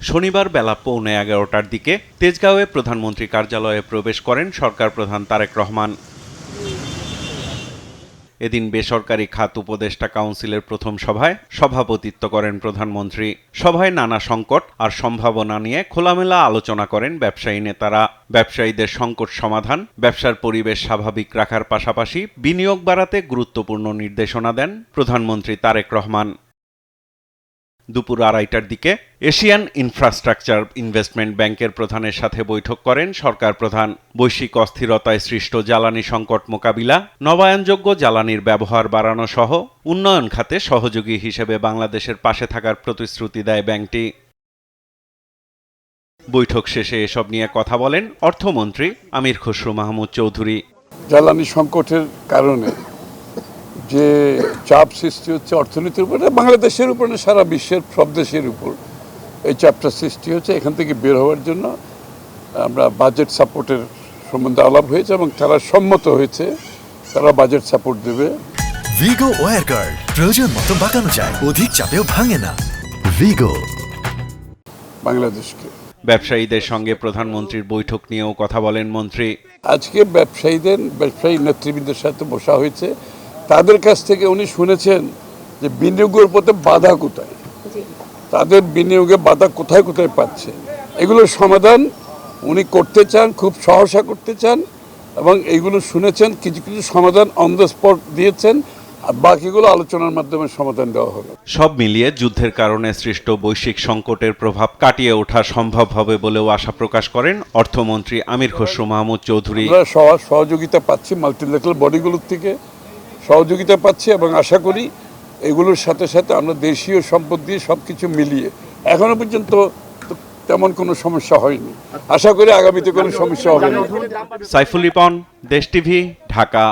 শনিবার বেলা 11:15টার দিকে তেজগাঁওয়ে প্রধানমন্ত্রী কার্যালয়ে প্রবেশ করেন সরকার প্রধান তারেক রহমান। এদিন বেসরকারি খাত উপদেষ্টা কাউন্সিলের প্রথম সভায় সভাপতিত্ব করেন প্রধানমন্ত্রী। সভায় নানা সংকট আর সম্ভাবনা নিয়ে খোলামেলা আলোচনা করেন ব্যবসায়ী নেতারা। ব্যবসায়ীদের সংকট সমাধান, ব্যবসার পরিবেশ স্বাভাবিক রাখার পাশাপাশি বিনিয়োগ বাড়াতে গুরুত্বপূর্ণ নির্দেশনা দেন প্রধানমন্ত্রী তারেক রহমান। দুপুর 2:30টার দিকে এশিয়ান ইনফ্রাস্ট্রাকচার ইনভেস্টমেন্ট ব্যাংকের প্রধানের সাথে বৈঠক করেন সরকার প্রধান। বৈশ্বিক অস্থিরতায় সৃষ্ট জ্বালানি সংকট মোকাবিলা, নবায়নযোগ্য জ্বালানির ব্যবহার বাড়ানো সহ উন্নয়ন খাতে সহযোগী হিসেবে বাংলাদেশের পাশে থাকার প্রতিশ্রুতি দেয় ব্যাংকটি। বৈঠক শেষে এসব নিয়ে কথা বলেন অর্থমন্ত্রী আমির খসরু মাহমুদ চৌধুরী। জ্বালানি সংকটের কারণে যে চাপ সৃষ্টি হচ্ছে অর্থনীতির উপরে, বাংলাদেশের উপরে সারা বিশ্বের সব দেশের উপর এই চাপটা সৃষ্টি হচ্ছে। এখান থেকে বের হওয়ার জন্য আমরা বাজেট সাপোর্টের সম্বন্ধে আলাপ হয়েছে এবং তারা সম্মত হয়েছে, তারা বাজেট সাপোর্ট দেবে। ভিগো ওয়্যার গার্ড প্রয়োজন মতো বাঁকানো যায়, অধিক চাপেও ভাঙে না। ভিগো বাংলাদেশকে। ব্যবসায়ীদের সঙ্গে প্রধানমন্ত্রীর বৈঠক নিয়েও কথা বলেন মন্ত্রী। আজকে ব্যবসায়ী নেতৃবৃন্দের সাথে বসা হয়েছে, তাদের কাছ থেকে উনি শুনেছেন যে বিনিয়োগের পথে বাধা কোথায়, তাদের বিনিয়োগে বাধা কোথায় কোথায় পাচ্ছে, এগুলোর সমাধান উনি করতে চান, খুব সহসা করতে চান এবং এইগুলো শুনেছেন। কিছু কিছু সমাধান অন দ্য স্পট দিয়েছেন, আর বাকিগুলো আলোচনার মাধ্যমে সমাধান দেওয়া হবে। সব মিলিয়ে যুদ্ধের কারণে সৃষ্ট বৈশ্বিক সংকটের প্রভাব কাটিয়ে ওঠা সম্ভব হবে বলেও আশা প্রকাশ করেন অর্থমন্ত্রী আমির খসরু মাহমুদ চৌধুরী। আমরা সহযোগিতা পাচ্ছি, মাল্টিল্যাটারাল বডিগুলোর থেকে সহযোগিতা পাচ্ছি এবং আশা করি এগুলোর সাথে সাথে আমরা দেশীয় সম্পদ দিয়ে সব কিছু মিলিয়ে এখনো পর্যন্ত তেমন কোনো সমস্যা হয়নি। আশা করি আগামীতে কোনো সমস্যা হবে না। সাইফুল রিপন, দেশ টিভি, ঢাকা।